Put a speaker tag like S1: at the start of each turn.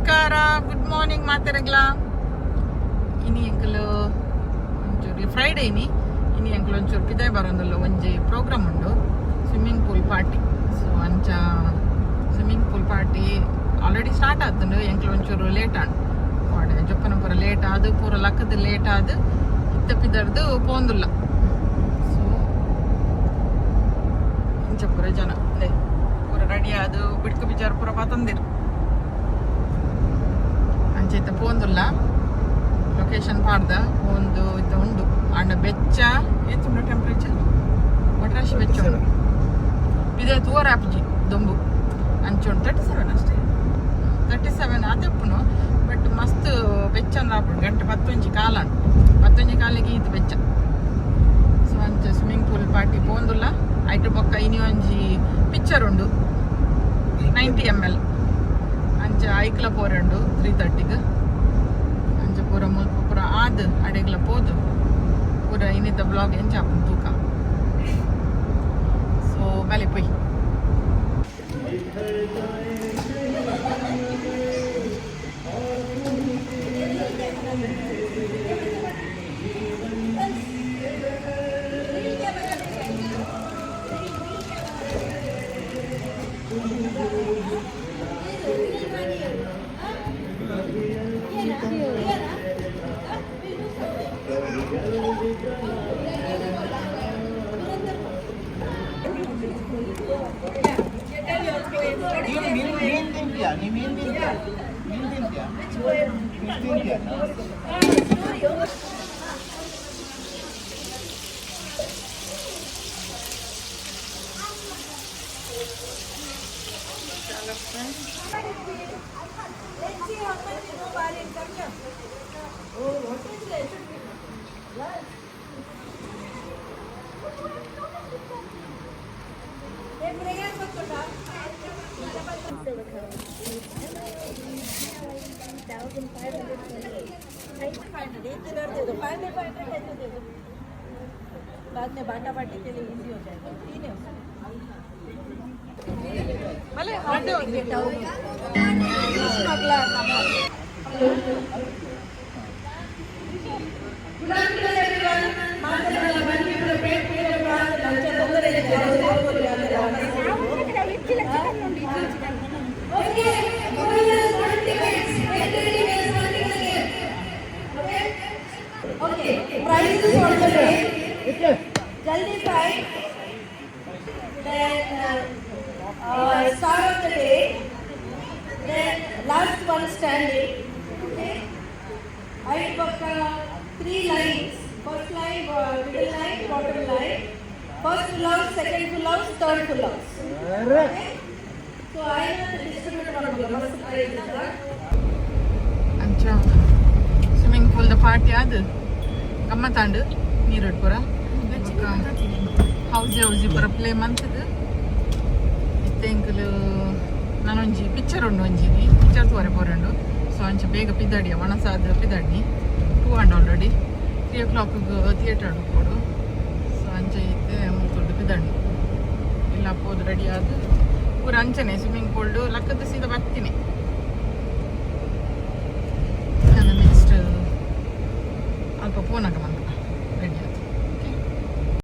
S1: ನಮಸ್ಕಾರ, good morning ಮಾತಾಡಗ್ಲ. ಇನಿ ಎಂಕಲು ಒಂಚೂರು ಫ್ರೈಡೇ ಇನಿ ಎಂಕಲು ಒಂಚೂರು ಪಿದಾಯ್ ಬರೋಂದಲ್ಲ ಒಂಜಿ ಪ್ರೋಗ್ರಾಮ್ ಉಂಡು, ಸ್ವಿಮ್ಮಿಂಗ್ ಪೂಲ್ ಪಾರ್ಟಿ. ಸೊ ಅಂಚ swimming pool party already start ಆತುಂಡು. ಎಂಕಲು ಒಂಚೂರು ಲೇಟ್ ಆಂಡ್ ಪಾಡೆ ಜೊಪ್ಪನ ಪೂರ ಲೇಟ್ ಆದು, ಪೂರ ಲಕ್ಕದ ಲೇಟ್ ಆದು ಇತ್ತ ಪಿದರ್ದು ಪೋಂದುಲ್ಲ. ಸೊ ಇಂಚ ಪೂರ ಜನ ಪೂರ ರೆಡಿ ಆದು ಬಿಡ್ಕ ಬಿಚಾರ ಪೂರ ಪಾತಂದಿರು ಅಂಚೆತ್ತ ಪೋಂದುಲ್ಲ. ಲೊಕೇಶನ್ ಪಾಡ್ದ ಒಂದು ಇತ್ತ ಉಂಡು ಅಂಡ ಬೆಚ್ಚ ಏತುಂಡು ಟೆಂಪ್ರೇಚರ್ ಒಟ್ರಾಶಿ ಬೆಚ್ಚ ಉಂಡು. ಇದೇ ತೂವರ ಆಪ್ಜಿ ದೊಂಬು ಅಂಚುಂಡು 37 ಅಷ್ಟೇ, 37 ಆದಪ್ಪುನು. ಬಟ್ ಮಸ್ತ್ ಬೆಚ್ಚ ಅಂದ ಆಪುಂಡು. ಗಂಟೆ 11 ಕಾಲ 11 ಕಾಲಿಗೆ ಇದು ಬೆಚ್ಚ. ಸೊ ಅಂಚ ಸ್ವಿಮ್ಮಿಂಗ್ ಪೂಲ್ ಪಾರ್ಟಿ ಪೋಂದುಲ್ಲ. ಐಟು ಪಕ್ಕ ಇನಿ ಒಂಜಿ ಪಿಕ್ಚರ್ ಉಂಡು 90 ml ಅಂಚ ಐಕ್ಲ ಪೋರಂಡು 3:30 ಅಂಚ ಪೂರ ಮುಲ್ಪ ಪೂರ ಆದ್ ಅಡೆಗ್ಲ ಪೋದು ಪೂರ ಇನ್ನಿದ್ದ ಬ್ಲಾಗ್ ಎಂಚಾಪುಂಡು ತೂಕ. ಸೊ ಮೇಲೆ ಪೊಯ್
S2: बाद में बाटा बाटी के लिए इजी हो जाएगा. तीन है
S1: भले हार्ड हो
S2: जल्दी fry. Then star of the day. Then last one standing. Okay. I book 3 lines. First line, middle line, bottom line. First full house, second full house, third full house. Okay. So I am the distributor of the first prize.
S1: ಅಂಚ swimming ಪೂಲ್ದ party ಆದು ಗಮ್ಮತ್ತಾಂಡು ನೀರು ಪೂರ ಹೌಸಿ ಪೂರ play ಮಂತದು ಇತ್ತೆಂಕಲು ನಾನೊಂಜಿ picture ಉಂಡು ಒಂಜಿನಿ picture ತೋರೆ ಪೋರಂಡು. So ಅಂಚ ಬೇಗ ಪಿದಾಡಿ ಒಣಸಾದ ಪಿದಾಡಿ 2 and already 3 o'clock theatre ಕೊಡು. ಸೊ ಅಂಚ ಇತ್ತೆ ಮುತ್ತುಂಡು ಪಿದಾಡಿ ಇಲ್ಲ ಪೋದು ರೆಡಿ ಆದು ಪೂರ ಅಂಚನೆ ಸ್ವಿಮ್ಮಿಂಗ್ ಪೂಲ್ಡು ಲಕ್ಕದ ಸೀದಾ ಬರ್ತೀನಿ. ನೆಕ್ಸ್ಟ್ ಅಲ್ಪ ಫೋನ್ ಹಾಕ